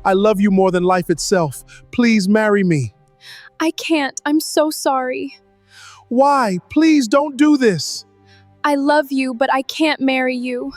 I love you more than life itself. Please marry me. I can't. I'm so sorry. Why? Please don't do this. I love you, but I can't marry you.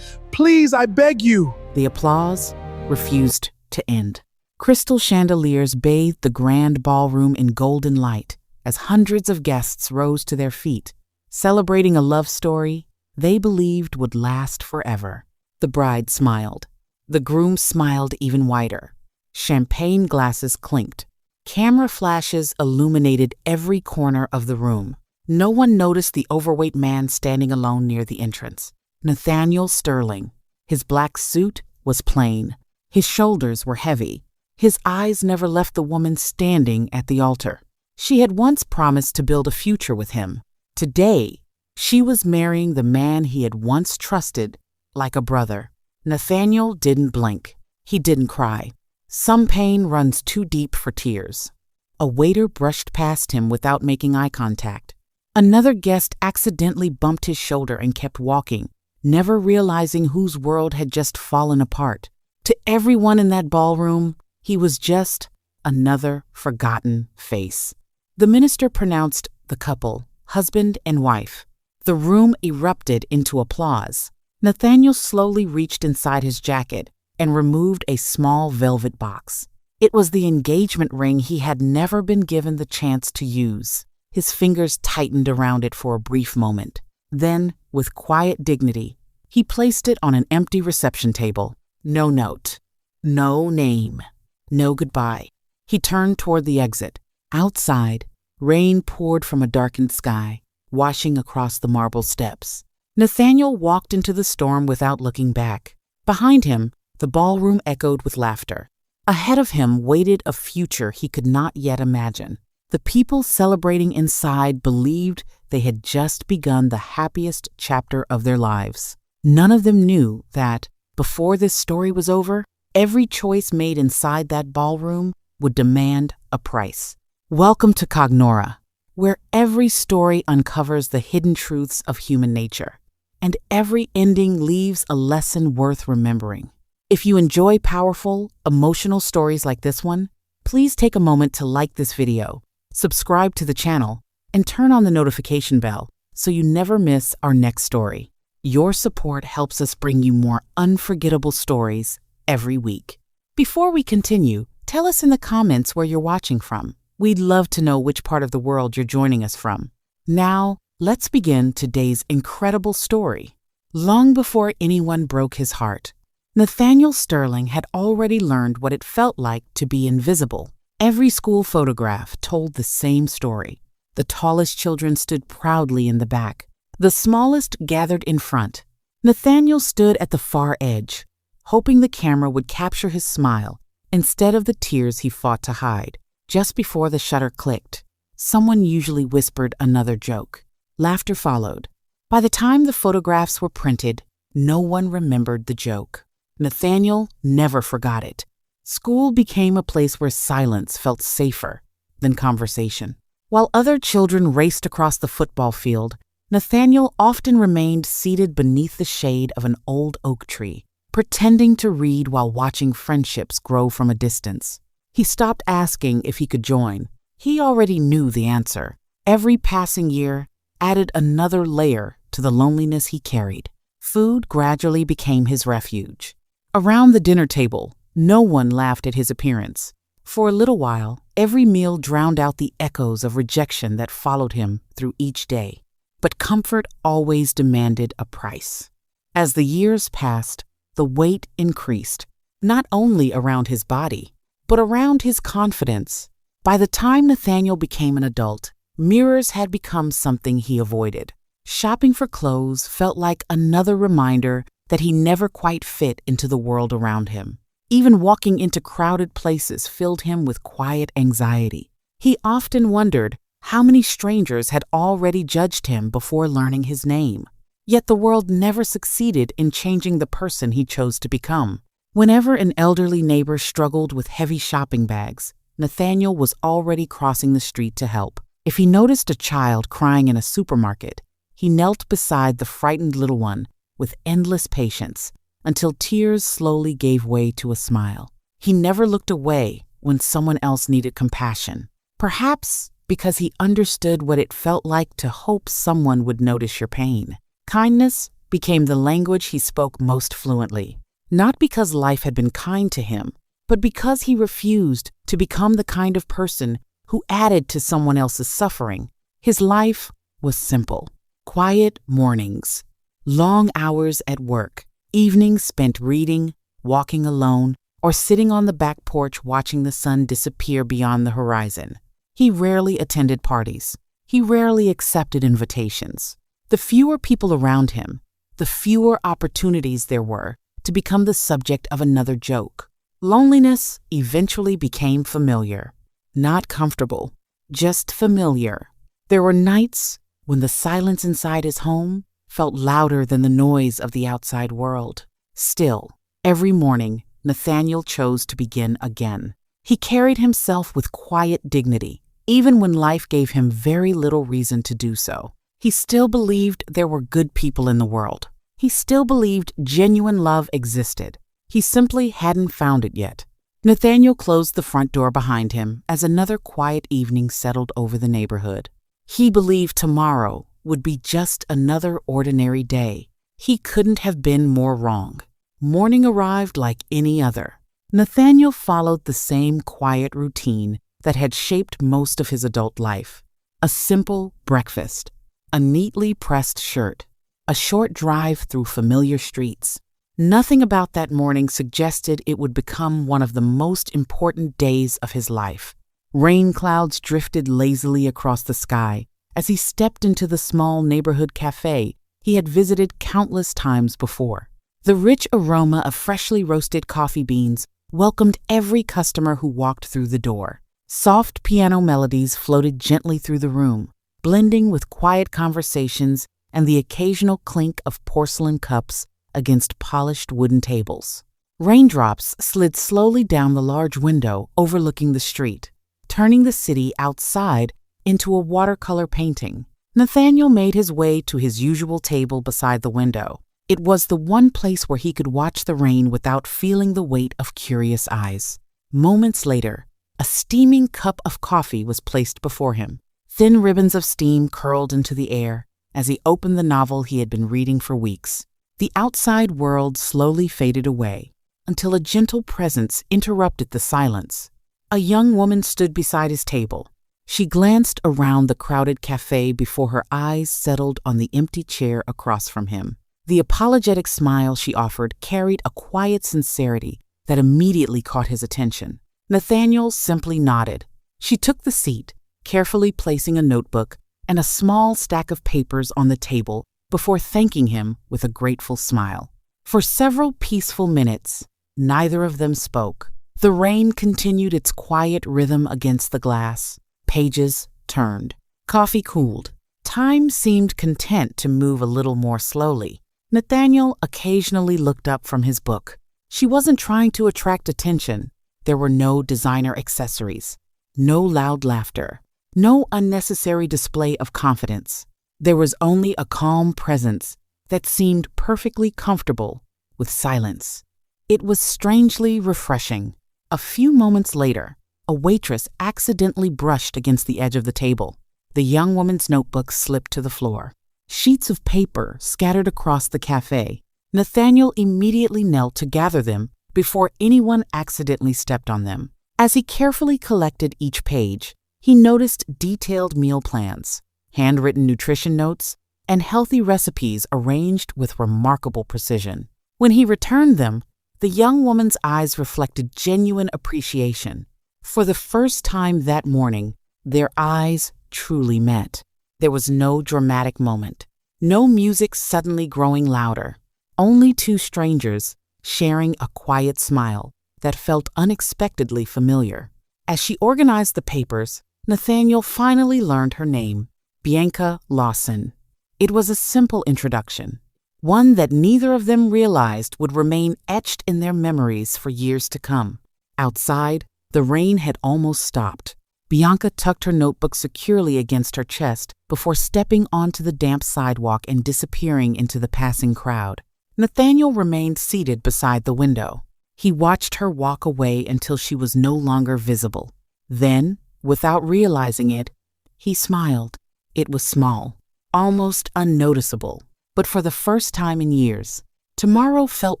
Please, I beg you. The applause refused to end. Crystal chandeliers bathed the grand ballroom in golden light as hundreds of guests rose to their feet, celebrating a love story they believed would last forever. The bride smiled. The groom smiled even wider. Champagne glasses clinked. Camera flashes illuminated every corner of the room. No one noticed the overweight man standing alone near the entrance. Nathaniel Sterling. His black suit was plain. His shoulders were heavy. His eyes never left the woman standing at the altar. She had once promised to build a future with him. Today, she was marrying the man he had once trusted like a brother. Nathaniel didn't blink. He didn't cry. Some pain runs too deep for tears. A waiter brushed past him without making eye contact. Another guest accidentally bumped his shoulder and kept walking, never realizing whose world had just fallen apart. To everyone in that ballroom, he was just another forgotten face. The minister pronounced the couple husband and wife. The room erupted into applause. Nathaniel slowly reached inside his jacket and removed a small velvet box. It was the engagement ring he had never been given the chance to use. His fingers tightened around it for a brief moment. Then, with quiet dignity, he placed it on an empty reception table. No note, no name, no goodbye. He turned toward the exit. Outside, rain poured from a darkened sky, washing across the marble steps. Nathaniel walked into the storm without looking back. Behind him, the ballroom echoed with laughter. Ahead of him waited a future he could not yet imagine. The people celebrating inside believed they had just begun the happiest chapter of their lives. None of them knew that, before this story was over, every choice made inside that ballroom would demand a price. Welcome to Cognora, where every story uncovers the hidden truths of human nature, and every ending leaves a lesson worth remembering. If you enjoy powerful, emotional stories like this one, please take a moment to like this video, subscribe to the channel, and turn on the notification bell so you never miss our next story. Your support helps us bring you more unforgettable stories every week. Before we continue, tell us in the comments where you're watching from. We'd love to know which part of the world you're joining us from. Now, let's begin today's incredible story. Long before anyone broke his heart, Nathaniel Sterling had already learned what it felt like to be invisible. Every school photograph told the same story. The tallest children stood proudly in the back. The smallest gathered in front. Nathaniel stood at the far edge, hoping the camera would capture his smile instead of the tears he fought to hide. Just before the shutter clicked, someone usually whispered another joke. Laughter followed. By the time the photographs were printed, no one remembered the joke. Nathaniel never forgot it. School became a place where silence felt safer than conversation. While other children raced across the football field, Nathaniel often remained seated beneath the shade of an old oak tree, pretending to read while watching friendships grow from a distance. He stopped asking if he could join. He already knew the answer. Every passing year added another layer to the loneliness he carried. Food gradually became his refuge. Around the dinner table, no one laughed at his appearance. For a little while, every meal drowned out the echoes of rejection that followed him through each day. But comfort always demanded a price. As the years passed, the weight increased, not only around his body, but around his confidence. By the time Nathaniel became an adult, mirrors had become something he avoided. Shopping for clothes felt like another reminder that he never quite fit into the world around him. Even walking into crowded places filled him with quiet anxiety. He often wondered how many strangers had already judged him before learning his name. Yet the world never succeeded in changing the person he chose to become. Whenever an elderly neighbor struggled with heavy shopping bags, Nathaniel was already crossing the street to help. If he noticed a child crying in a supermarket, he knelt beside the frightened little one with endless patience until tears slowly gave way to a smile. He never looked away when someone else needed compassion. Perhaps because he understood what it felt like to hope someone would notice your pain. Kindness became the language he spoke most fluently, not because life had been kind to him, but because he refused to become the kind of person who added to someone else's suffering. His life was simple. Quiet mornings, long hours at work, evenings spent reading, walking alone, or sitting on the back porch watching the sun disappear beyond the horizon. He rarely attended parties. He rarely accepted invitations. The fewer people around him, the fewer opportunities there were to become the subject of another joke. Loneliness eventually became familiar. Not comfortable, just familiar. There were nights when the silence inside his home felt louder than the noise of the outside world. Still, every morning, Nathaniel chose to begin again. He carried himself with quiet dignity, even when life gave him very little reason to do so. He still believed there were good people in the world. He still believed genuine love existed. He simply hadn't found it yet. Nathaniel closed the front door behind him as another quiet evening settled over the neighborhood. He believed tomorrow would be just another ordinary day. He couldn't have been more wrong. Morning arrived like any other. Nathaniel followed the same quiet routine that had shaped most of his adult life. A simple breakfast, a neatly pressed shirt, a short drive through familiar streets. Nothing about that morning suggested it would become one of the most important days of his life. Rain clouds drifted lazily across the sky as he stepped into the small neighborhood cafe he had visited countless times before. The rich aroma of freshly roasted coffee beans welcomed every customer who walked through the door. Soft piano melodies floated gently through the room, blending with quiet conversations and the occasional clink of porcelain cups against polished wooden tables. Raindrops slid slowly down the large window overlooking the street, turning the city outside into a watercolor painting. Nathaniel made his way to his usual table beside the window. It was the one place where he could watch the rain without feeling the weight of curious eyes. Moments later, a steaming cup of coffee was placed before him. Thin ribbons of steam curled into the air as he opened the novel he had been reading for weeks. The outside world slowly faded away until a gentle presence interrupted the silence. A young woman stood beside his table. She glanced around the crowded cafe before her eyes settled on the empty chair across from him. The apologetic smile she offered carried a quiet sincerity that immediately caught his attention. Nathaniel simply nodded. She took the seat, carefully placing a notebook and a small stack of papers on the table before thanking him with a grateful smile. For several peaceful minutes, neither of them spoke. The rain continued its quiet rhythm against the glass. Pages turned. Coffee cooled. Time seemed content to move a little more slowly. Nathaniel occasionally looked up from his book. She wasn't trying to attract attention. There were no designer accessories, no loud laughter, no unnecessary display of confidence. There was only a calm presence that seemed perfectly comfortable with silence. It was strangely refreshing. A few moments later, a waitress accidentally brushed against the edge of the table. The young woman's notebook slipped to the floor. Sheets of paper scattered across the cafe. Nathaniel immediately knelt to gather them before anyone accidentally stepped on them. As he carefully collected each page, he noticed detailed meal plans, handwritten nutrition notes, and healthy recipes arranged with remarkable precision. When he returned them, the young woman's eyes reflected genuine appreciation. For the first time that morning, their eyes truly met. There was no dramatic moment, no music suddenly growing louder, only two strangers sharing a quiet smile that felt unexpectedly familiar. As she organized the papers, Nathaniel finally learned her name, Bianca Lawson. It was a simple introduction, one that neither of them realized would remain etched in their memories for years to come. Outside, the rain had almost stopped. Bianca tucked her notebook securely against her chest before stepping onto the damp sidewalk and disappearing into the passing crowd. Nathaniel remained seated beside the window. He watched her walk away until she was no longer visible. Then, without realizing it, he smiled. It was small, almost unnoticeable, but for the first time in years, tomorrow felt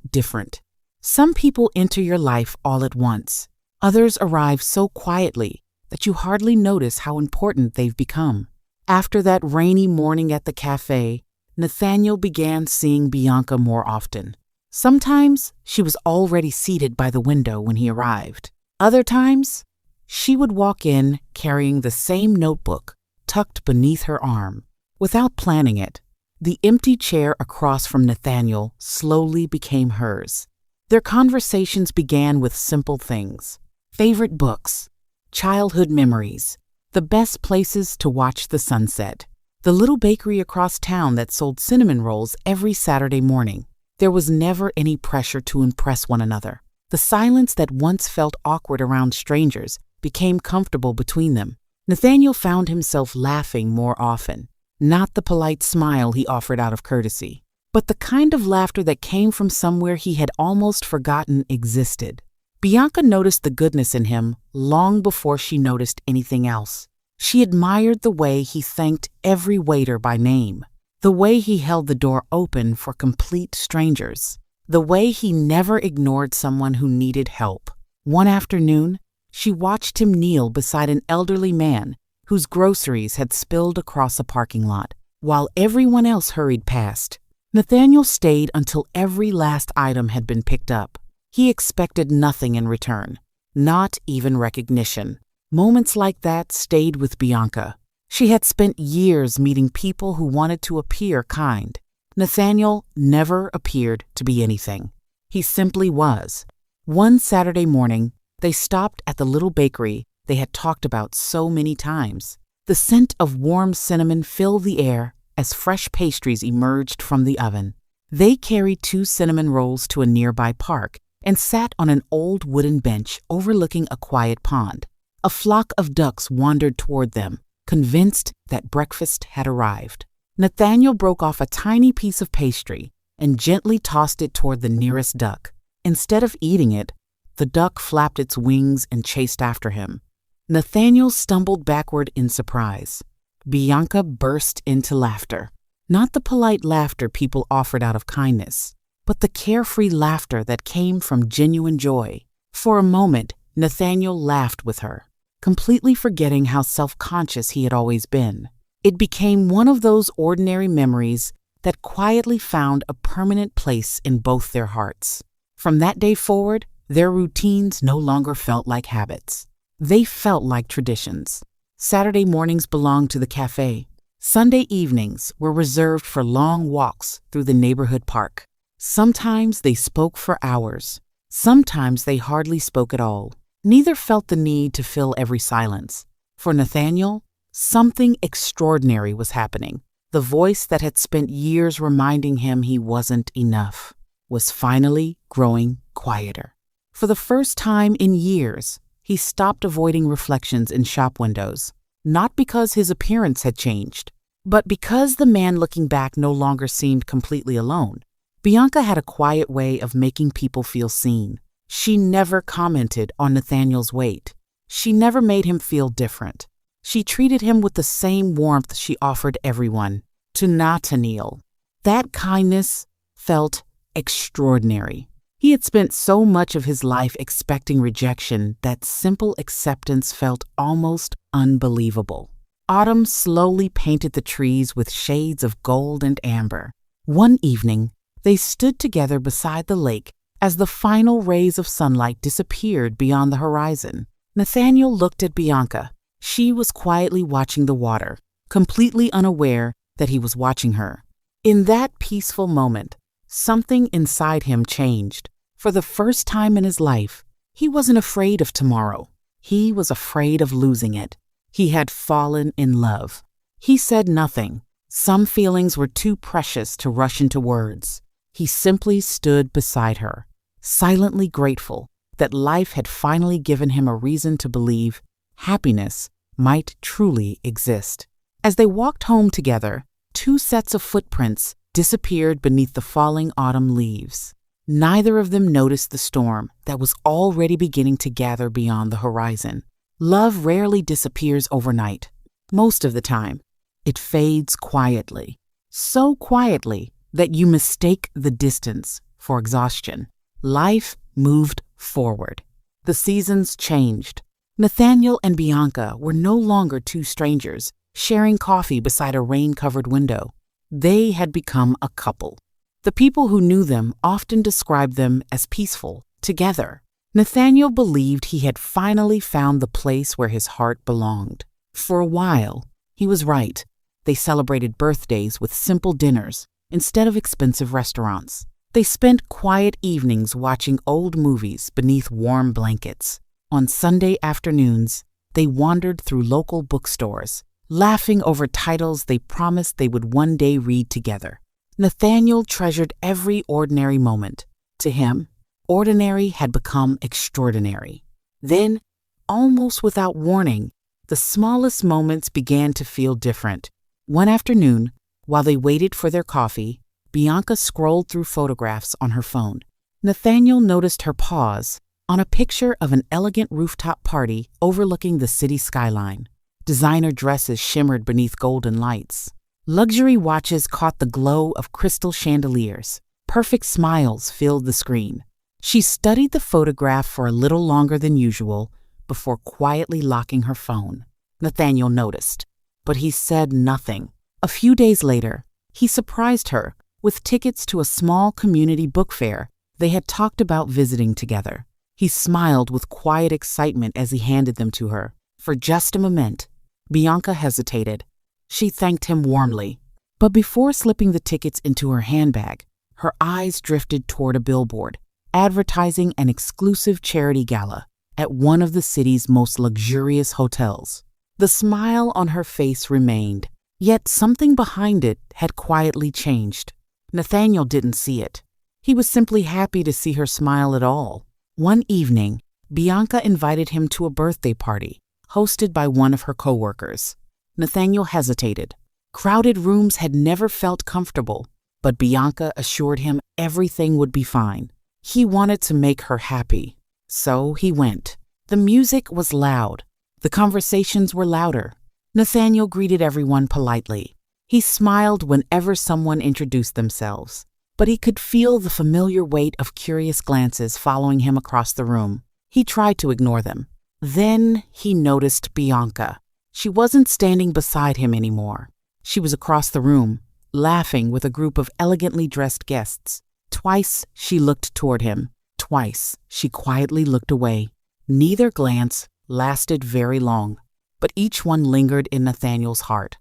different. Some people enter your life all at once. Others arrive so quietly that you hardly notice how important they've become. After that rainy morning at the cafe, Nathaniel began seeing Bianca more often. Sometimes she was already seated by the window when he arrived. Other times, she would walk in carrying the same notebook tucked beneath her arm. Without planning it, the empty chair across from Nathaniel slowly became hers. Their conversations began with simple things: favorite books, childhood memories, the best places to watch the sunset, the little bakery across town that sold cinnamon rolls every Saturday morning. There was never any pressure to impress one another. The silence that once felt awkward around strangers became comfortable between them. Nathaniel found himself laughing more often, not the polite smile he offered out of courtesy, but the kind of laughter that came from somewhere he had almost forgotten existed. Bianca noticed the goodness in him long before she noticed anything else. She admired the way he thanked every waiter by name, the way he held the door open for complete strangers, the way he never ignored someone who needed help. One afternoon, she watched him kneel beside an elderly man whose groceries had spilled across a parking lot. While everyone else hurried past, Nathaniel stayed until every last item had been picked up. He expected nothing in return, not even recognition. Moments like that stayed with Bianca. She had spent years meeting people who wanted to appear kind. Nathaniel never appeared to be anything. He simply was. One Saturday morning, they stopped at the little bakery they had talked about so many times. The scent of warm cinnamon filled the air as fresh pastries emerged from the oven. They carried 2 cinnamon rolls to a nearby park and sat on an old wooden bench overlooking a quiet pond. A flock of ducks wandered toward them, convinced that breakfast had arrived. Nathaniel broke off a tiny piece of pastry and gently tossed it toward the nearest duck. Instead of eating it, the duck flapped its wings and chased after him. Nathaniel stumbled backward in surprise. Bianca burst into laughter. Not the polite laughter people offered out of kindness, but the carefree laughter that came from genuine joy. For a moment, Nathaniel laughed with her, completely forgetting how self-conscious he had always been. It became one of those ordinary memories that quietly found a permanent place in both their hearts. From that day forward, their routines no longer felt like habits. They felt like traditions. Saturday mornings belonged to the cafe. Sunday evenings were reserved for long walks through the neighborhood park. Sometimes they spoke for hours. Sometimes they hardly spoke at all. Neither felt the need to fill every silence. For Nathaniel, something extraordinary was happening. The voice that had spent years reminding him he wasn't enough was finally growing quieter. For the first time in years, he stopped avoiding reflections in shop windows, not because his appearance had changed, but because the man looking back no longer seemed completely alone. Bianca had a quiet way of making people feel seen. She never commented on Nathaniel's weight. She never made him feel different. She treated him with the same warmth she offered everyone. To Nathaniel, that kindness felt extraordinary. He had spent so much of his life expecting rejection that simple acceptance felt almost unbelievable. Autumn slowly painted the trees with shades of gold and amber. One evening, they stood together beside the lake as the final rays of sunlight disappeared beyond the horizon. Nathaniel looked at Bianca. She was quietly watching the water, completely unaware that he was watching her. In that peaceful moment, something inside him changed. For the first time in his life, he wasn't afraid of tomorrow. He was afraid of losing it. He had fallen in love. He said nothing. Some feelings were too precious to rush into words. He simply stood beside her, silently grateful that life had finally given him a reason to believe happiness might truly exist. As they walked home together, 2 sets of footprints disappeared beneath the falling autumn leaves. Neither of them noticed the storm that was already beginning to gather beyond the horizon. Love rarely disappears overnight. Most of the time, it fades quietly. So quietly that you mistake the distance for exhaustion. Life moved forward. The seasons changed. Nathaniel and Bianca were no longer two strangers sharing coffee beside a rain-covered window. They had become a couple. The people who knew them often described them as peaceful, together. Nathaniel believed he had finally found the place where his heart belonged. For a while, he was right. They celebrated birthdays with simple dinners instead of expensive restaurants. They spent quiet evenings watching old movies beneath warm blankets. On Sunday afternoons, they wandered through local bookstores, laughing over titles they promised they would one day read together. Nathaniel treasured every ordinary moment. To him, ordinary had become extraordinary. Then, almost without warning, the smallest moments began to feel different. One afternoon, while they waited for their coffee, Bianca scrolled through photographs on her phone. Nathaniel noticed her pause on a picture of an elegant rooftop party overlooking the city skyline. Designer dresses shimmered beneath golden lights. Luxury watches caught the glow of crystal chandeliers. Perfect smiles filled the screen. She studied the photograph for a little longer than usual before quietly locking her phone. Nathaniel noticed, but he said nothing. A few days later, he surprised her with tickets to a small community book fair they had talked about visiting together. He smiled with quiet excitement as he handed them to her. For just a moment, Bianca hesitated. She thanked him warmly, but before slipping the tickets into her handbag, her eyes drifted toward a billboard advertising an exclusive charity gala at one of the city's most luxurious hotels. The smile on her face remained, yet something behind it had quietly changed. Nathaniel didn't see it. He was simply happy to see her smile at all. One evening, Bianca invited him to a birthday party hosted by one of her coworkers. Nathaniel hesitated. Crowded rooms had never felt comfortable, but Bianca assured him everything would be fine. He wanted to make her happy, so he went. The music was loud. The conversations were louder. Nathaniel greeted everyone politely. He smiled whenever someone introduced themselves, but he could feel the familiar weight of curious glances following him across the room. He tried to ignore them. Then he noticed Bianca. She wasn't standing beside him anymore. She was across the room, laughing with a group of elegantly dressed guests. Twice she looked toward him. Twice she quietly looked away. Neither glance lasted very long, but each one lingered in Nathaniel's heart.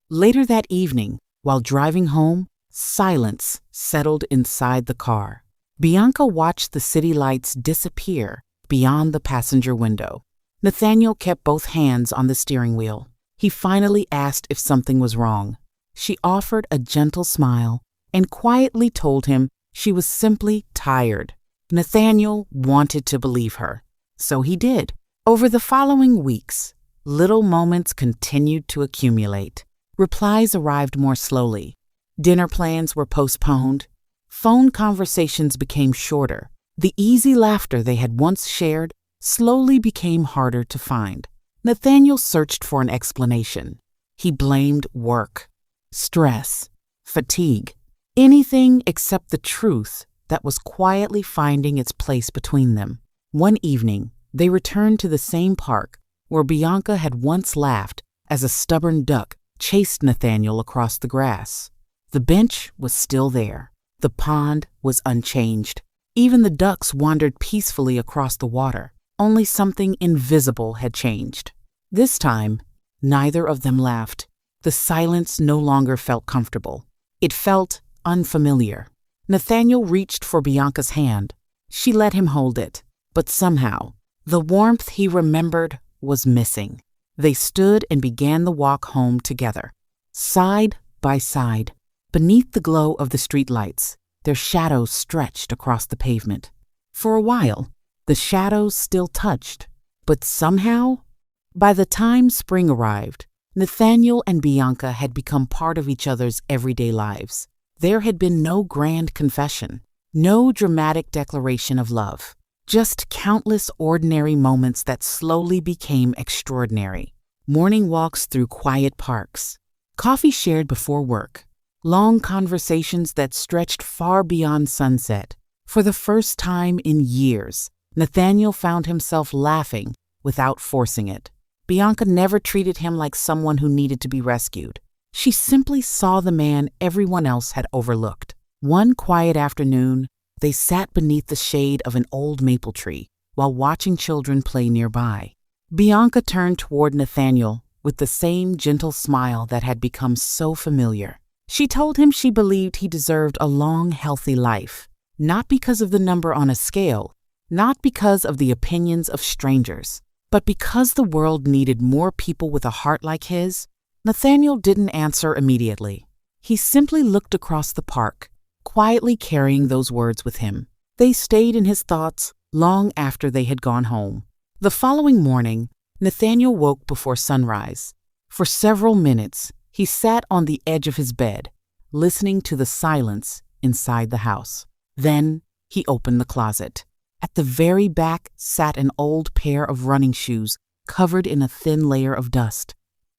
Later that evening, while driving home, silence settled inside the car. Bianca watched the city lights disappear beyond the passenger window. Nathaniel kept both hands on the steering wheel. He finally asked if something was wrong. She offered a gentle smile and quietly told him she was simply tired. Nathaniel wanted to believe her, so he did. Over the following weeks, little moments continued to accumulate. Replies arrived more slowly. Dinner plans were postponed. Phone conversations became shorter. The easy laughter they had once shared slowly became harder to find. Nathaniel searched for an explanation. He blamed work, stress, fatigue, anything except the truth that was quietly finding its place between them. One evening, they returned to the same park where Bianca had once laughed as a stubborn duck chased Nathaniel across the grass. The bench was still there. The pond was unchanged. Even the ducks wandered peacefully across the water. Only something invisible had changed. This time, neither of them laughed. The silence no longer felt comfortable. It felt unfamiliar. Nathaniel reached for Bianca's hand. She let him hold it, but somehow, the warmth he remembered was missing. They stood and began the walk home together, side by side. Beneath the glow of the streetlights, their shadows stretched across the pavement. For a while, the shadows still touched, but somehow, by the time spring arrived, Nathaniel and Bianca had become part of each other's everyday lives. There had been no grand confession, No dramatic declaration of love. Just countless ordinary moments that slowly became extraordinary. Morning walks through quiet parks. Coffee shared before work. Long conversations that stretched far beyond sunset. For the first time in years, Nathaniel found himself laughing without forcing it. Bianca never treated him like someone who needed to be rescued. She simply saw the man everyone else had overlooked. One quiet afternoon, they sat beneath the shade of an old maple tree while watching children play nearby. Bianca turned toward Nathaniel with the same gentle smile that had become so familiar. She told him she believed he deserved a long, healthy life, not because of the number on a scale, not because of the opinions of strangers, but because the world needed more people with a heart like his. Nathaniel didn't answer immediately. He simply looked across the park, quietly carrying those words with him. They stayed in his thoughts long after they had gone home. The following morning, Nathaniel woke before sunrise. For several minutes, he sat on the edge of his bed, listening to the silence inside the house. Then he opened the closet. At the very back sat an old pair of running shoes covered in a thin layer of dust.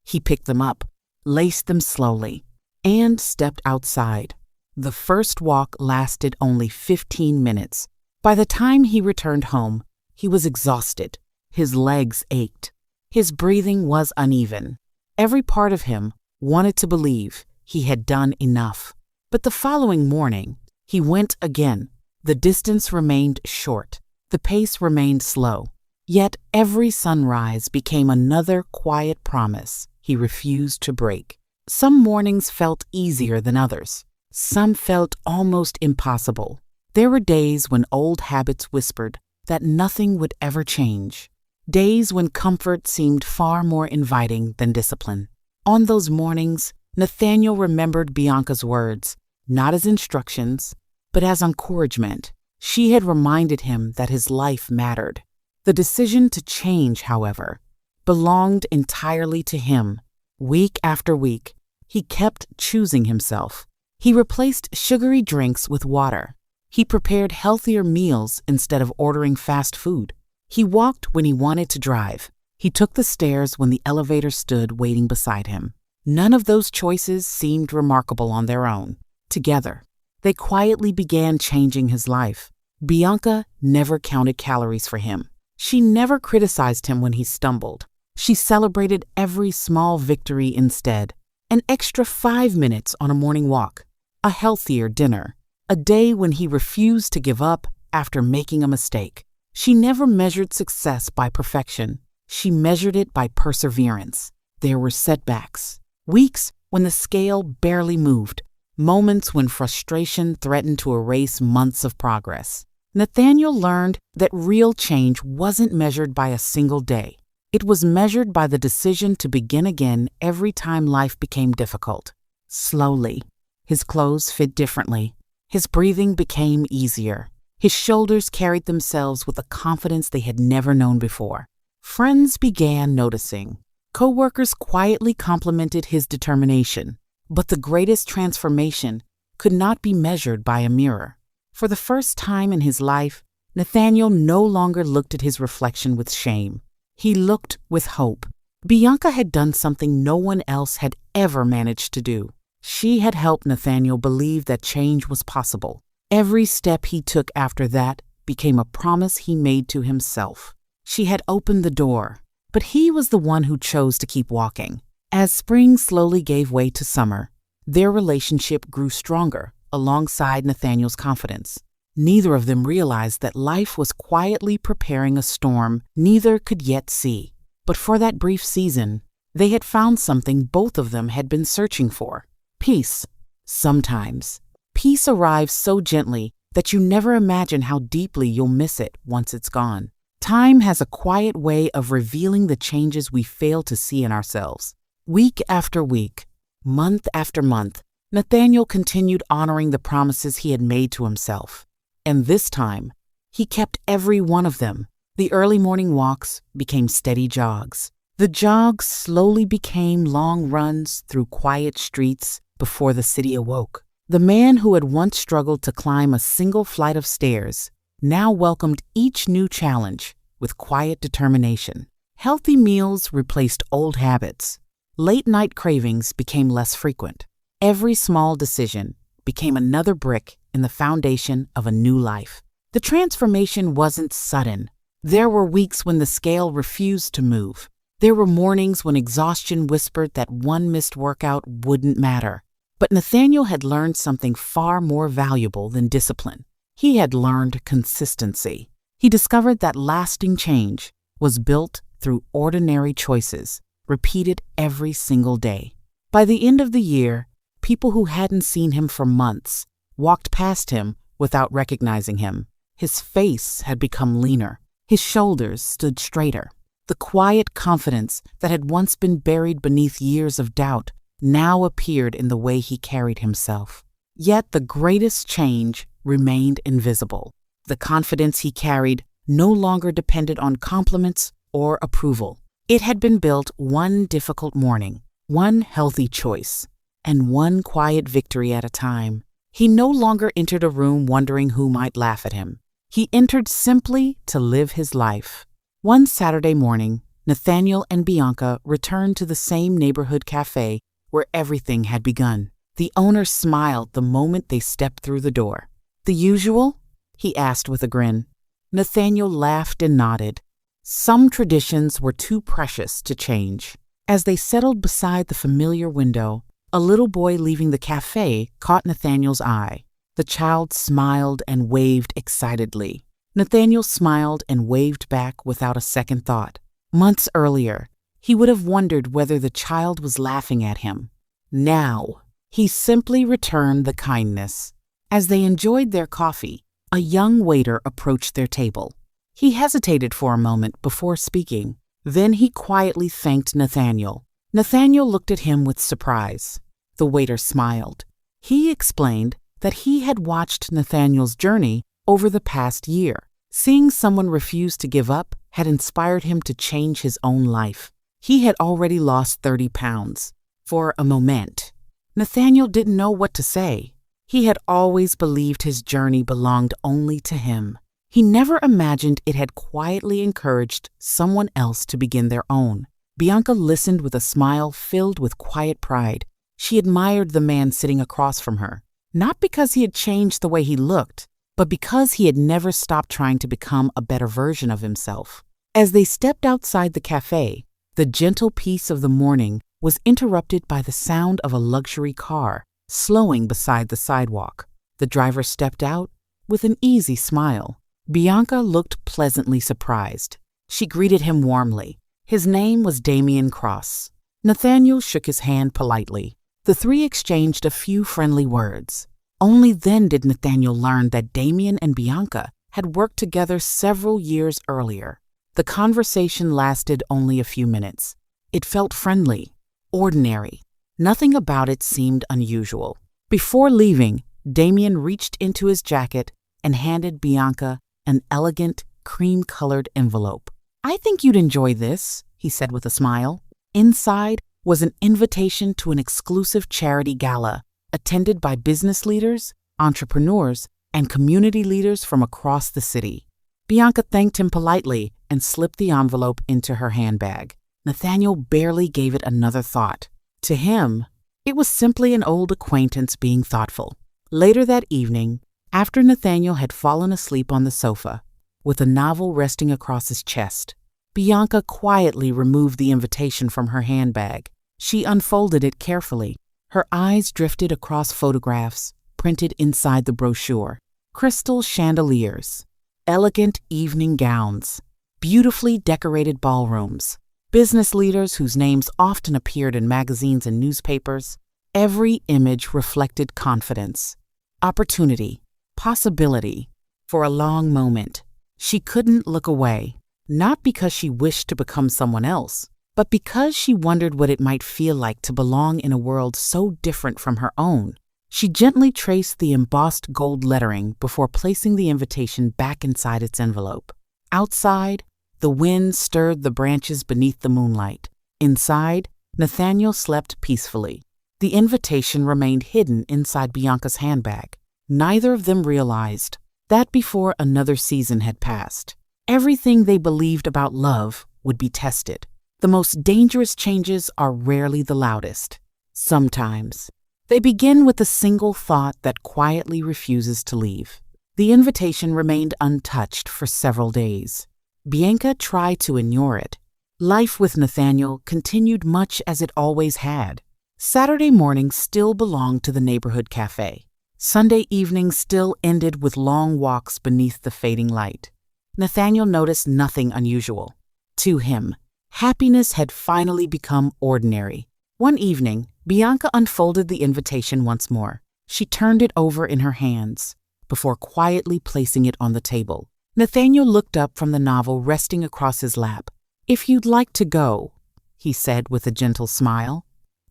He picked them up, laced them slowly, and stepped outside. The first walk lasted only 15 minutes. By the time he returned home, he was exhausted. His legs ached. His breathing was uneven. Every part of him wanted to believe he had done enough. But the following morning, he went again. The distance remained short. The pace remained slow. Yet every sunrise became another quiet promise he refused to break. Some mornings felt easier than others. Some felt almost impossible. There were days when old habits whispered that nothing would ever change. Days when comfort seemed far more inviting than discipline. On those mornings, Nathaniel remembered Bianca's words, not as instructions, but as encouragement. She had reminded him that his life mattered. The decision to change, however, belonged entirely to him. Week after week, he kept choosing himself. He replaced sugary drinks with water. He prepared healthier meals instead of ordering fast food. He walked when he wanted to drive. He took the stairs when the elevator stood waiting beside him. None of those choices seemed remarkable on their own. Together, they quietly began changing his life. Bianca never counted calories for him. She never criticized him when he stumbled. She celebrated every small victory instead. An extra 5 minutes on a morning walk, a healthier dinner, a day when he refused to give up after making a mistake. She never measured success by perfection. She measured it by perseverance. There were setbacks, weeks when the scale barely moved, moments when frustration threatened to erase months of progress. Nathaniel learned that real change wasn't measured by a single day. It was measured by the decision to begin again every time life became difficult. Slowly, his clothes fit differently. His breathing became easier. His shoulders carried themselves with a confidence they had never known before. Friends began noticing. Co-workers quietly complimented his determination. But the greatest transformation could not be measured by a mirror. For the first time in his life, Nathaniel no longer looked at his reflection with shame. He looked with hope. Bianca had done something no one else had ever managed to do. She had helped Nathaniel believe that change was possible. Every step he took after that became a promise he made to himself. She had opened the door, but he was the one who chose to keep walking. As spring slowly gave way to summer, their relationship grew stronger alongside Nathaniel's confidence. Neither of them realized that life was quietly preparing a storm neither could yet see. But for that brief season, they had found something both of them had been searching for: peace. Sometimes, peace arrives so gently that you never imagine how deeply you'll miss it once it's gone. Time has a quiet way of revealing the changes we fail to see in ourselves. Week after week, month after month, Nathaniel continued honoring the promises he had made to himself. And this time, he kept every one of them. The early morning walks became steady jogs. The jogs slowly became long runs through quiet streets before the city awoke. The man who had once struggled to climb a single flight of stairs now welcomed each new challenge with quiet determination. Healthy meals replaced old habits. Late-night cravings became less frequent. Every small decision became another brick in the foundation of a new life. The transformation wasn't sudden. There were weeks when the scale refused to move. There were mornings when exhaustion whispered that one missed workout wouldn't matter. But Nathaniel had learned something far more valuable than discipline. He had learned consistency. He discovered that lasting change was built through ordinary choices, repeated every single day. By the end of the year, people who hadn't seen him for months walked past him without recognizing him. His face had become leaner. His shoulders stood straighter. The quiet confidence that had once been buried beneath years of doubt now appeared in the way he carried himself. Yet the greatest change remained invisible. The confidence he carried no longer depended on compliments or approval. It had been built one difficult morning, one healthy choice, and one quiet victory at a time. He no longer entered a room wondering who might laugh at him. He entered simply to live his life. One Saturday morning, Nathaniel and Bianca returned to the same neighborhood cafe where everything had begun. The owner smiled the moment they stepped through the door. "The usual?" he asked with a grin. Nathaniel laughed and nodded. Some traditions were too precious to change. As they settled beside the familiar window, a little boy leaving the cafe caught Nathaniel's eye. The child smiled and waved excitedly. Nathaniel smiled and waved back without a second thought. Months earlier, he would have wondered whether the child was laughing at him. Now, he simply returned the kindness. As they enjoyed their coffee, a young waiter approached their table. He hesitated for a moment before speaking. Then he quietly thanked Nathaniel. Nathaniel looked at him with surprise. The waiter smiled. He explained that he had watched Nathaniel's journey over the past year. Seeing someone refuse to give up had inspired him to change his own life. He had already lost 30 pounds. For a moment, Nathaniel didn't know what to say. He had always believed his journey belonged only to him. He never imagined it had quietly encouraged someone else to begin their own. Bianca listened with a smile filled with quiet pride. She admired the man sitting across from her, not because he had changed the way he looked, but because he had never stopped trying to become a better version of himself. As they stepped outside the cafe, the gentle peace of the morning was interrupted by the sound of a luxury car slowing beside the sidewalk. The driver stepped out with an easy smile. Bianca looked pleasantly surprised. She greeted him warmly. His name was Damien Cross. Nathaniel shook his hand politely. The three exchanged a few friendly words. Only then did Nathaniel learn that Damien and Bianca had worked together several years earlier. The conversation lasted only a few minutes. It felt friendly, ordinary. Nothing about it seemed unusual. Before leaving, Damien reached into his jacket and handed Bianca an elegant, cream-colored envelope. "I think you'd enjoy this," he said with a smile. Inside was an invitation to an exclusive charity gala attended by business leaders, entrepreneurs, and community leaders from across the city. Bianca thanked him politely and slipped the envelope into her handbag. Nathaniel barely gave it another thought. To him, it was simply an old acquaintance being thoughtful. Later that evening, after Nathaniel had fallen asleep on the sofa, with a novel resting across his chest, Bianca quietly removed the invitation from her handbag. She unfolded it carefully. Her eyes drifted across photographs printed inside the brochure. Crystal chandeliers, elegant evening gowns, beautifully decorated ballrooms, business leaders whose names often appeared in magazines and newspapers. Every image reflected confidence, opportunity, possibility. For a long moment, she couldn't look away, not because she wished to become someone else, but because she wondered what it might feel like to belong in a world so different from her own. She gently traced the embossed gold lettering before placing the invitation back inside its envelope. Outside, the wind stirred the branches beneath the moonlight. Inside, Nathaniel slept peacefully. The invitation remained hidden inside Bianca's handbag. Neither of them realized that before another season had passed, everything they believed about love would be tested. The most dangerous changes are rarely the loudest. Sometimes, they begin with a single thought that quietly refuses to leave. The invitation remained untouched for several days. Bianca tried to ignore it. Life with Nathaniel continued much as it always had. Saturday mornings still belonged to the neighborhood cafe. Sunday evenings still ended with long walks beneath the fading light. Nathaniel noticed nothing unusual. To him, happiness had finally become ordinary. One evening, Bianca unfolded the invitation once more. She turned it over in her hands before quietly placing it on the table. Nathaniel looked up from the novel resting across his lap. "If you'd like to go," he said with a gentle smile,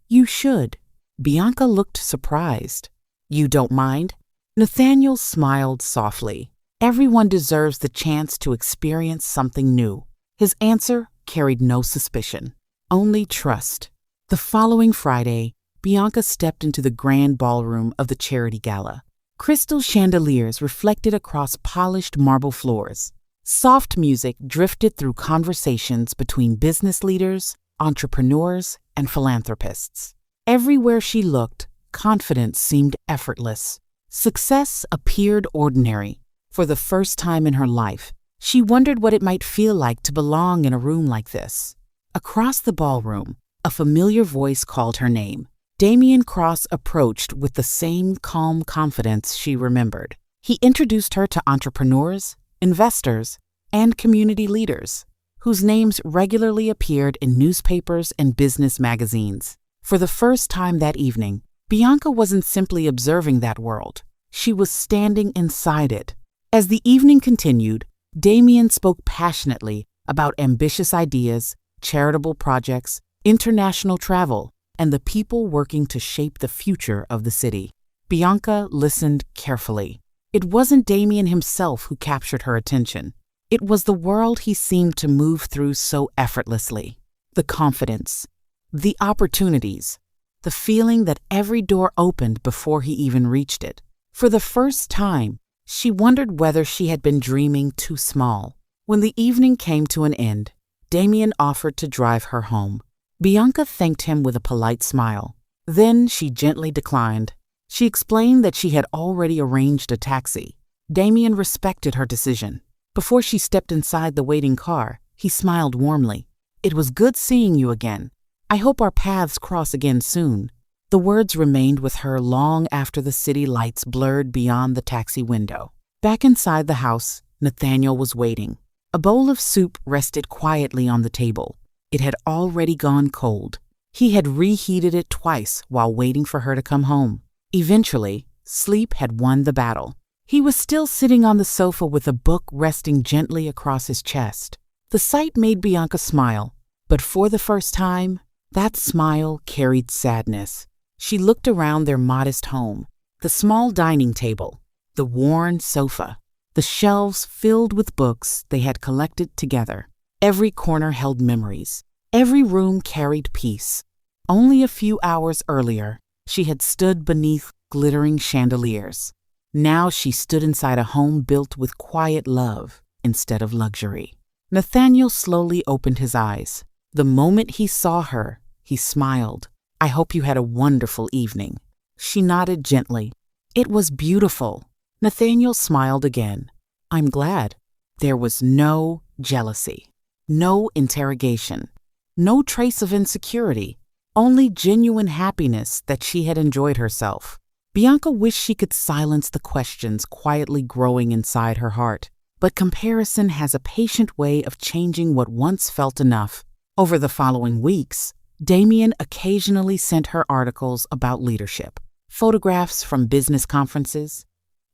"you should." Bianca looked surprised. "You don't mind?" Nathaniel smiled softly. Everyone deserves the chance to experience something new. His answer carried no suspicion, only trust. The following Friday, Bianca stepped into the grand ballroom of the charity gala. Crystal chandeliers reflected across polished marble floors. Soft music drifted through conversations between business leaders, entrepreneurs, and philanthropists. Everywhere she looked, confidence seemed effortless. Success appeared ordinary. For the first time in her life, she wondered what it might feel like to belong in a room like this. Across the ballroom, a familiar voice called her name. Damien Cross approached with the same calm confidence she remembered. He introduced her to entrepreneurs, investors, and community leaders, whose names regularly appeared in newspapers and business magazines. For the first time that evening, Bianca wasn't simply observing that world. She was standing inside it. As the evening continued, Damien spoke passionately about ambitious ideas, charitable projects, international travel, and the people working to shape the future of the city. Bianca listened carefully. It wasn't Damien himself who captured her attention. It was the world he seemed to move through so effortlessly. The confidence, the opportunities, the feeling that every door opened before he even reached it. For the first time, she wondered whether she had been dreaming too small. When the evening came to an end, Damien offered to drive her home. Bianca thanked him with a polite smile. Then she gently declined. She explained that she had already arranged a taxi. Damien respected her decision. Before she stepped inside the waiting car, he smiled warmly. "It was good seeing you again. I hope our paths cross again soon." The words remained with her long after the city lights blurred beyond the taxi window. Back inside the house, Nathaniel was waiting. A bowl of soup rested quietly on the table. It had already gone cold. He had reheated it twice while waiting for her to come home. Eventually, sleep had won the battle. He was still sitting on the sofa with a book resting gently across his chest. The sight made Bianca smile, but for the first time, that smile carried sadness. She looked around their modest home, the small dining table, the worn sofa, the shelves filled with books they had collected together. Every corner held memories. Every room carried peace. Only a few hours earlier, she had stood beneath glittering chandeliers. Now she stood inside a home built with quiet love instead of luxury. Nathaniel slowly opened his eyes. The moment he saw her, he smiled. "I hope you had a wonderful evening." She nodded gently. "It was beautiful." Nathaniel smiled again. "I'm glad." There was no jealousy, no interrogation, no trace of insecurity, only genuine happiness that she had enjoyed herself. Bianca wished she could silence the questions quietly growing inside her heart. But comparison has a patient way of changing what once felt enough. Over the following weeks, Damien occasionally sent her articles about leadership, photographs from business conferences,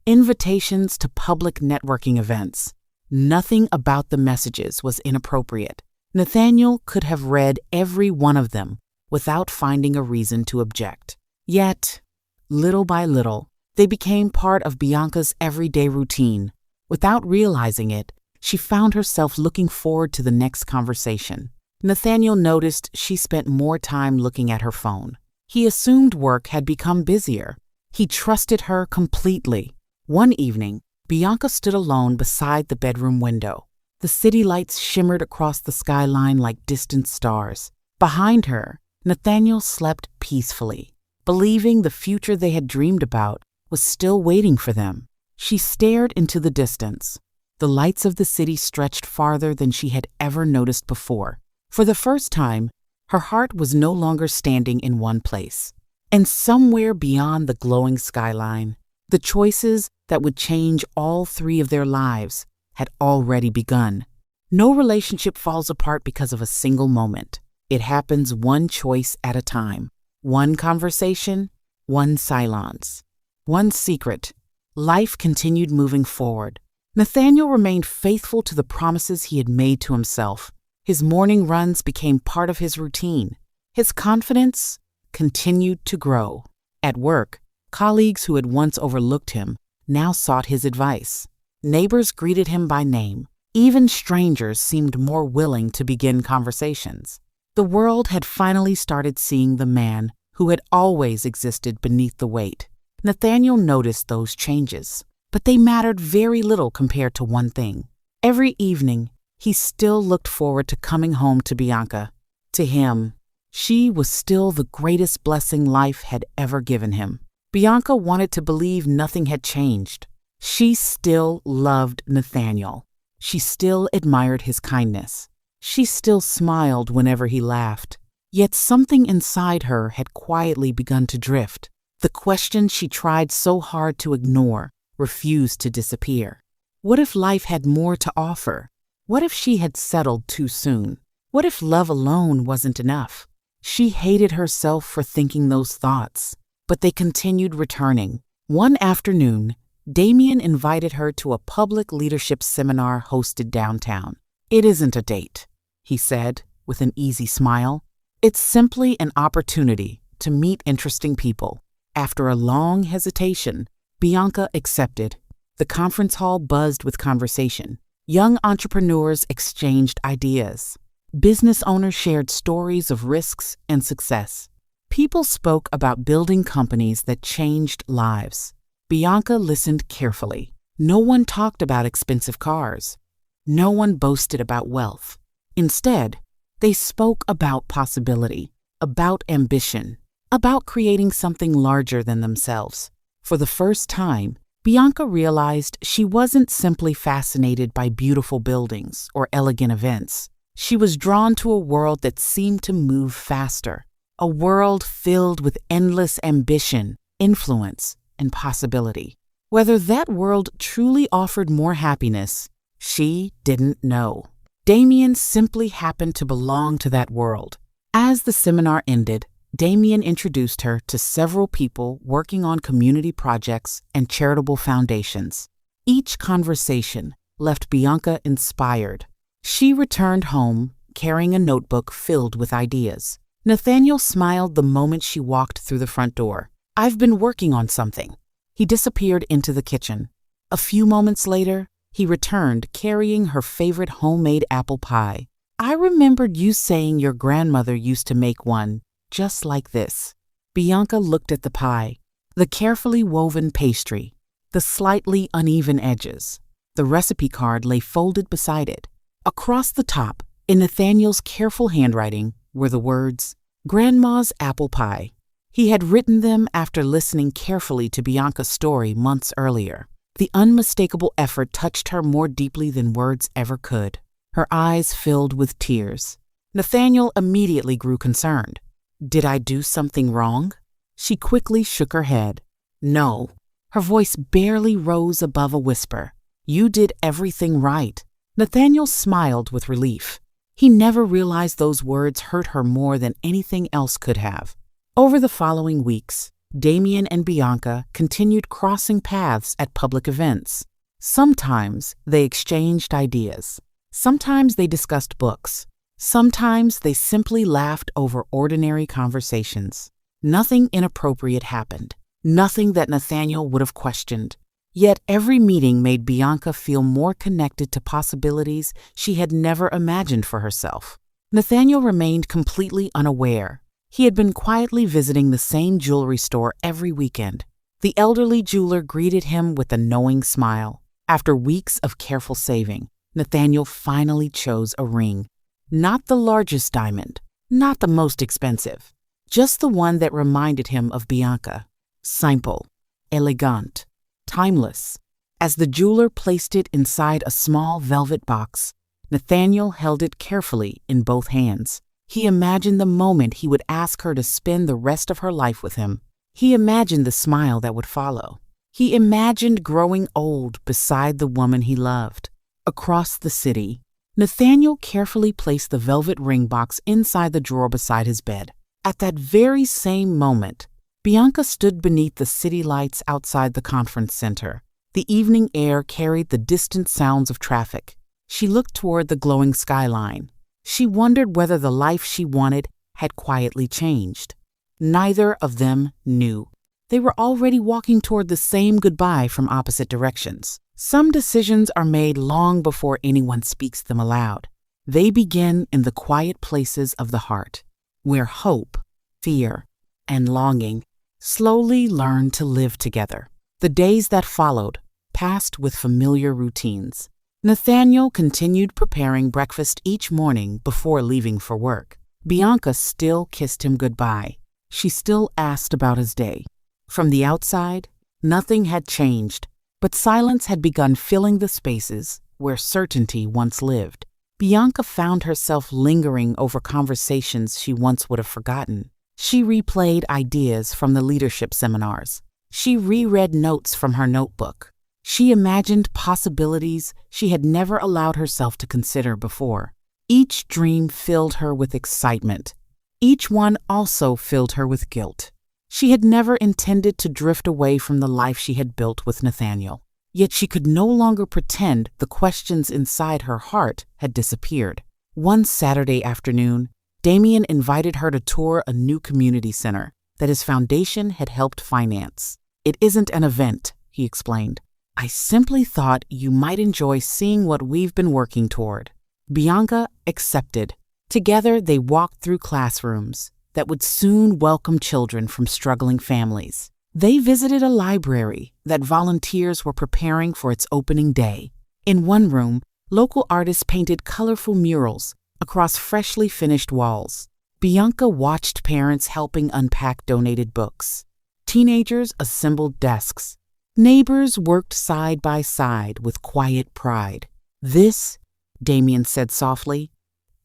invitations to public networking events. Nothing about the messages was inappropriate. Nathaniel could have read every one of them without finding a reason to object. Yet, little by little, they became part of Bianca's everyday routine. Without realizing it, she found herself looking forward to the next conversation. Nathaniel noticed she spent more time looking at her phone. He assumed work had become busier. He trusted her completely. One evening, Bianca stood alone beside the bedroom window. The city lights shimmered across the skyline like distant stars. Behind her, Nathaniel slept peacefully, believing the future they had dreamed about was still waiting for them. She stared into the distance. The lights of the city stretched farther than she had ever noticed before. For the first time, her heart was no longer standing in one place. And somewhere beyond the glowing skyline, the choices that would change all three of their lives had already begun. No relationship falls apart because of a single moment. It happens one choice at a time. One conversation, one silence, one secret. Life continued moving forward. Nathaniel remained faithful to the promises he had made to himself. His morning runs became part of his routine. His confidence continued to grow. At work, colleagues who had once overlooked him now sought his advice. Neighbors greeted him by name. Even strangers seemed more willing to begin conversations. The world had finally started seeing the man who had always existed beneath the weight. Nathaniel noticed those changes, but they mattered very little compared to one thing. Every evening, he still looked forward to coming home to Bianca. To him, she was still the greatest blessing life had ever given him. Bianca wanted to believe nothing had changed. She still loved Nathaniel. She still admired his kindness. She still smiled whenever he laughed. Yet something inside her had quietly begun to drift. The question she tried so hard to ignore refused to disappear. What if life had more to offer? What if she had settled too soon? What if love alone wasn't enough? She hated herself for thinking those thoughts, but they continued returning. One afternoon, Damien invited her to a public leadership seminar hosted downtown. "It isn't a date," he said with an easy smile. "It's simply an opportunity to meet interesting people." After a long hesitation, Bianca accepted. The conference hall buzzed with conversation. Young entrepreneurs exchanged ideas. Business owners shared stories of risks and success. People spoke about building companies that changed lives. Bianca listened carefully. No one talked about expensive cars. No one boasted about wealth. Instead, they spoke about possibility, about ambition, about creating something larger than themselves. For the first time, Bianca realized she wasn't simply fascinated by beautiful buildings or elegant events. She was drawn to a world that seemed to move faster, a world filled with endless ambition, influence, and possibility. Whether that world truly offered more happiness, she didn't know. Damien simply happened to belong to that world. As the seminar ended, Damien introduced her to several people working on community projects and charitable foundations. Each conversation left Bianca inspired. She returned home carrying a notebook filled with ideas. Nathaniel smiled the moment she walked through the front door. "I've been working on something." He disappeared into the kitchen. A few moments later, he returned carrying her favorite homemade apple pie. "I remembered you saying your grandmother used to make one just like this." Bianca looked at the pie, the carefully woven pastry, the slightly uneven edges. The recipe card lay folded beside it. Across the top, in Nathaniel's careful handwriting, were the words, "Grandma's apple pie." He had written them after listening carefully to Bianca's story months earlier. The unmistakable effort touched her more deeply than words ever could. Her eyes filled with tears. Nathaniel immediately grew concerned. "Did I do something wrong?" She quickly shook her head. "No." Her voice barely rose above a whisper. "You did everything right." Nathaniel smiled with relief. He never realized those words hurt her more than anything else could have. Over the following weeks, Damien and Bianca continued crossing paths at public events. Sometimes they exchanged ideas. Sometimes they discussed books. Sometimes they simply laughed over ordinary conversations. Nothing inappropriate happened. Nothing that Nathaniel would have questioned. Yet every meeting made Bianca feel more connected to possibilities she had never imagined for herself. Nathaniel remained completely unaware. He had been quietly visiting the same jewelry store every weekend. The elderly jeweler greeted him with a knowing smile. After weeks of careful saving, Nathaniel finally chose a ring. Not the largest diamond, not the most expensive, just the one that reminded him of Bianca. Simple, elegant, timeless. As the jeweler placed it inside a small velvet box, Nathaniel held it carefully in both hands. He imagined the moment he would ask her to spend the rest of her life with him. He imagined the smile that would follow. He imagined growing old beside the woman he loved. Across the city, Nathaniel carefully placed the velvet ring box inside the drawer beside his bed. At that very same moment, Bianca stood beneath the city lights outside the conference center. The evening air carried the distant sounds of traffic. She looked toward the glowing skyline. She wondered whether the life she wanted had quietly changed. Neither of them knew. They were already walking toward the same goodbye from opposite directions. Some decisions are made long before anyone speaks them aloud. They begin in the quiet places of the heart, where hope, fear, and longing slowly learn to live together. The days that followed passed with familiar routines. Nathaniel continued preparing breakfast each morning before leaving for work. Bianca still kissed him goodbye. She still asked about his day. From the outside, nothing had changed, but silence had begun filling the spaces where certainty once lived. Bianca found herself lingering over conversations she once would have forgotten. She replayed ideas from the leadership seminars. She reread notes from her notebook. She imagined possibilities she had never allowed herself to consider before. Each dream filled her with excitement. Each one also filled her with guilt. She had never intended to drift away from the life she had built with Nathaniel. Yet she could no longer pretend the questions inside her heart had disappeared. One Saturday afternoon, Damien invited her to tour a new community center that his foundation had helped finance. "It isn't an event," he explained. "I simply thought you might enjoy seeing what we've been working toward." Bianca accepted. Together, they walked through classrooms that would soon welcome children from struggling families. They visited a library that volunteers were preparing for its opening day. In one room, local artists painted colorful murals across freshly finished walls. Bianca watched parents helping unpack donated books. Teenagers assembled desks. Neighbors worked side by side with quiet pride. "This," Damien said softly,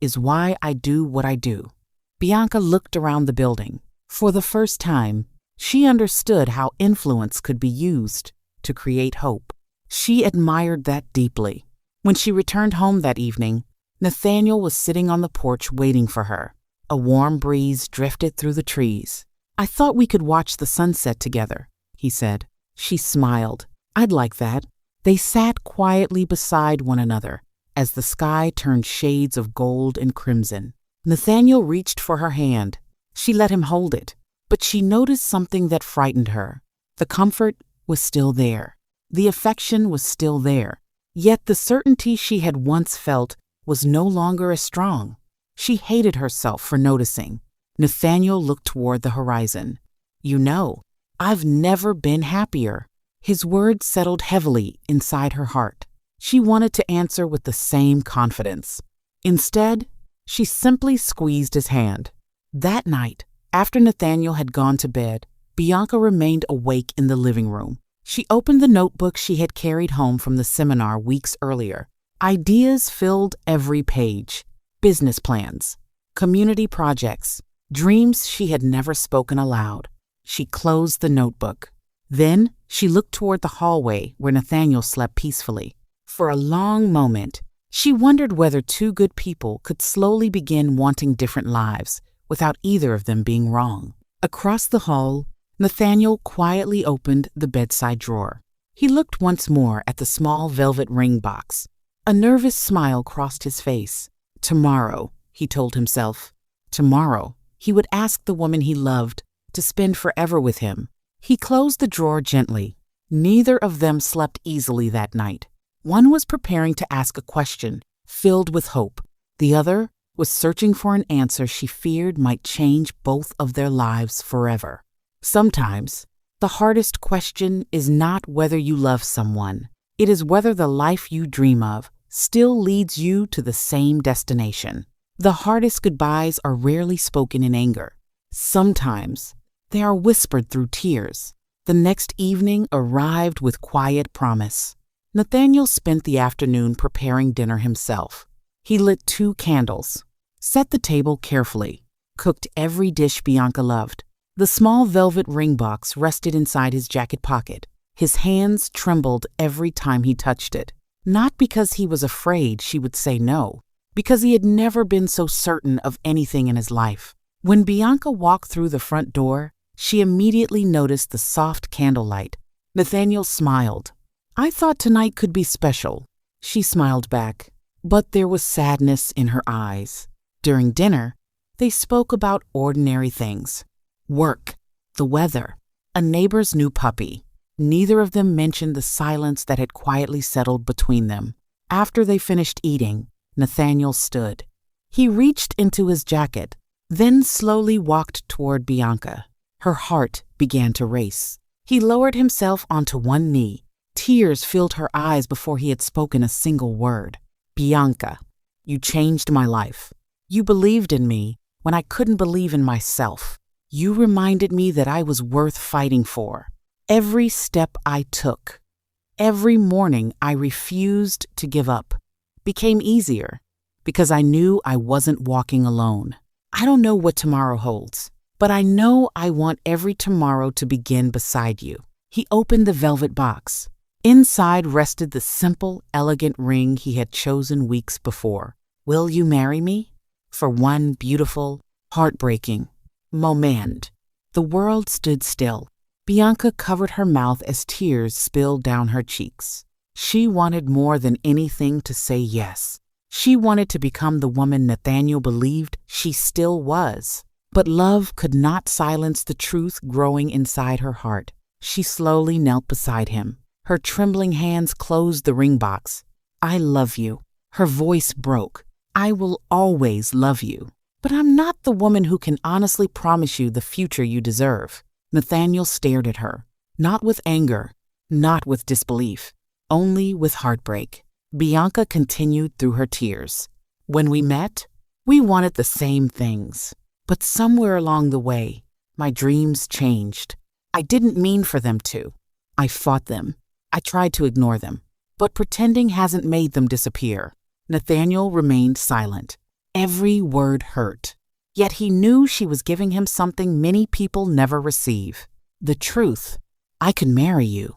"is why I do what I do." Bianca looked around the building. For the first time, she understood how influence could be used to create hope. She admired that deeply. When she returned home that evening, Nathaniel was sitting on the porch waiting for her. A warm breeze drifted through the trees. "I thought we could watch the sunset together," he said. She smiled. "I'd like that." They sat quietly beside one another as the sky turned shades of gold and crimson. Nathaniel reached for her hand. She let him hold it, but she noticed something that frightened her. The comfort was still there. The affection was still there. Yet the certainty she had once felt was no longer as strong. She hated herself for noticing. Nathaniel looked toward the horizon. "You know, I've never been happier." His words settled heavily inside her heart. She wanted to answer with the same confidence. Instead, she simply squeezed his hand. That night, after Nathaniel had gone to bed, Bianca remained awake in the living room. She opened the notebook she had carried home from the seminar weeks earlier. Ideas filled every page. Business plans, community projects, dreams she had never spoken aloud. She closed the notebook. Then she looked toward the hallway where Nathaniel slept peacefully. For a long moment, she wondered whether two good people could slowly begin wanting different lives without either of them being wrong. Across the hall, Nathaniel quietly opened the bedside drawer. He looked once more at the small velvet ring box. A nervous smile crossed his face. Tomorrow, he told himself. Tomorrow, he would ask the woman he loved to spend forever with him. He closed the drawer gently. Neither of them slept easily that night. One was preparing to ask a question filled with hope. The other was searching for an answer she feared might change both of their lives forever. Sometimes, the hardest question is not whether you love someone. It is whether the life you dream of still leads you to the same destination. The hardest goodbyes are rarely spoken in anger. Sometimes, they are whispered through tears. The next evening arrived with quiet promise. Nathaniel spent the afternoon preparing dinner himself. He lit 2 candles, set the table carefully, cooked every dish Bianca loved. The small velvet ring box rested inside his jacket pocket. His hands trembled every time he touched it. Not because he was afraid she would say no, because he had never been so certain of anything in his life. When Bianca walked through the front door, she immediately noticed the soft candlelight. Nathaniel smiled. "I thought tonight could be special." She smiled back, but there was sadness in her eyes. During dinner, they spoke about ordinary things. Work, the weather, a neighbor's new puppy. Neither of them mentioned the silence that had quietly settled between them. After they finished eating, Nathaniel stood. He reached into his jacket, then slowly walked toward Bianca. Her heart began to race. He lowered himself onto one knee. Tears filled her eyes before he had spoken a single word. "Bianca, you changed my life. You believed in me when I couldn't believe in myself. You reminded me that I was worth fighting for. Every step I took, every morning I refused to give up, became easier because I knew I wasn't walking alone. I don't know what tomorrow holds, but I know I want every tomorrow to begin beside you." He opened the velvet box. Inside rested the simple, elegant ring he had chosen weeks before. "Will you marry me?" For one beautiful, heartbreaking moment, the world stood still. Bianca covered her mouth as tears spilled down her cheeks. She wanted more than anything to say yes. She wanted to become the woman Nathaniel believed she still was. But love could not silence the truth growing inside her heart. She slowly knelt beside him. Her trembling hands closed the ring box. "I love you." Her voice broke. "I will always love you. But I'm not the woman who can honestly promise you the future you deserve." Nathaniel stared at her, not with anger, not with disbelief, only with heartbreak. Bianca continued through her tears. "When we met, we wanted the same things. But somewhere along the way, my dreams changed. I didn't mean for them to. I fought them. I tried to ignore them. But pretending hasn't made them disappear." Nathaniel remained silent. Every word hurt. Yet he knew she was giving him something many people never receive. "The truth. I could marry you,"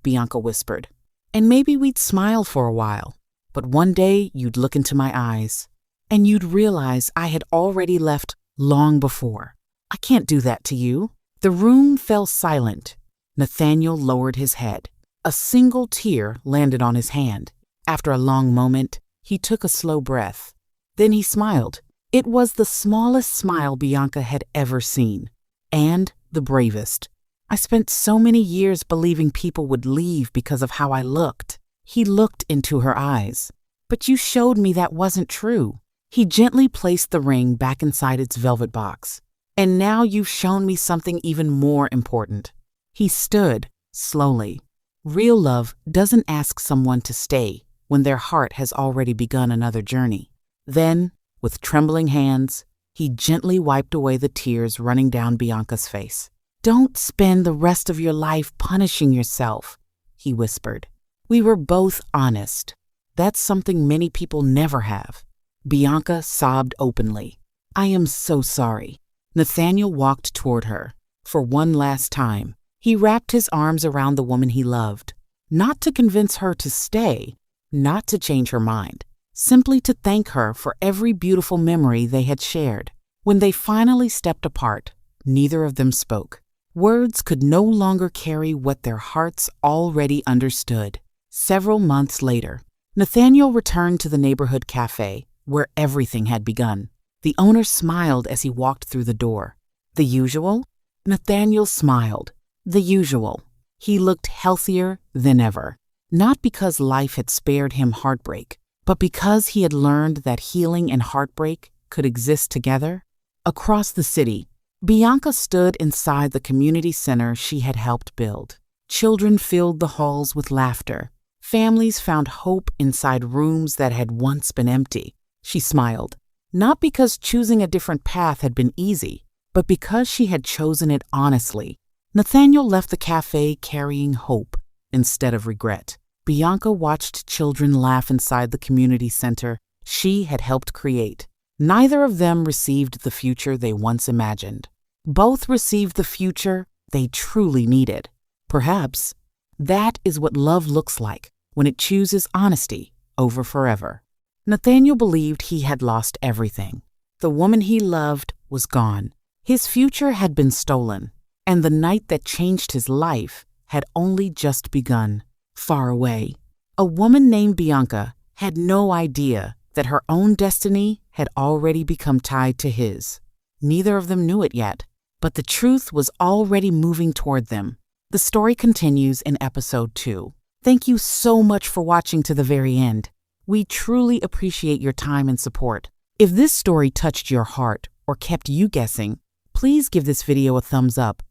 Bianca whispered. "And maybe we'd smile for a while. But one day you'd look into my eyes, and you'd realize I had already left long before. I can't do that to you." The room fell silent. Nathaniel lowered his head. A single tear landed on his hand. After a long moment, he took a slow breath. Then he smiled. It was the smallest smile Bianca had ever seen, and the bravest. "I spent so many years believing people would leave because of how I looked." He looked into her eyes. "But you showed me that wasn't true." He gently placed the ring back inside its velvet box. "And now you've shown me something even more important." He stood, slowly. Real love doesn't ask someone to stay when their heart has already begun another journey. Then, with trembling hands, he gently wiped away the tears running down Bianca's face. "Don't spend the rest of your life punishing yourself," he whispered. "We were both honest. That's something many people never have." Bianca sobbed openly. "I am so sorry." Nathaniel walked toward her. For one last time, he wrapped his arms around the woman he loved, not to convince her to stay, not to change her mind, simply to thank her for every beautiful memory they had shared. When they finally stepped apart, neither of them spoke. Words could no longer carry what their hearts already understood. Several months later, Nathaniel returned to the neighborhood cafe where everything had begun. The owner smiled as he walked through the door. "The usual?" Nathaniel smiled. The usual. He looked healthier than ever, not because life had spared him heartbreak, but because he had learned that healing and heartbreak could exist together? Across the city, Bianca stood inside the community center she had helped build. Children filled the halls with laughter. Families found hope inside rooms that had once been empty. She smiled, not because choosing a different path had been easy, but because she had chosen it honestly. Nathaniel left the cafe carrying hope instead of regret. Bianca watched children laugh inside the community center she had helped create. Neither of them received the future they once imagined. Both received the future they truly needed. Perhaps that is what love looks like when it chooses honesty over forever. Nathaniel believed he had lost everything. The woman he loved was gone. His future had been stolen, and the night that changed his life had only just begun. Far away, a woman named Bianca had no idea that her own destiny had already become tied to his. Neither of them knew it yet, but the truth was already moving toward them. The story continues in episode 2. Thank you so much for watching to the very end. We truly appreciate your time and support. If this story touched your heart or kept you guessing, please give this video a thumbs up,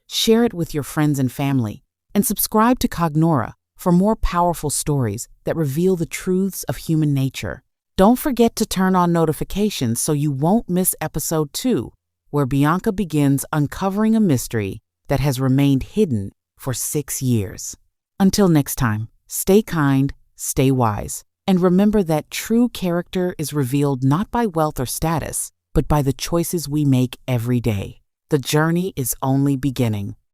share it with your friends and family, and subscribe to Cognora for more powerful stories that reveal the truths of human nature. Don't forget to turn on notifications so you won't miss episode 2, where Bianca begins uncovering a mystery that has remained hidden for 6 years. Until next time, stay kind, stay wise, and remember that true character is revealed not by wealth or status, but by the choices we make every day. The journey is only beginning.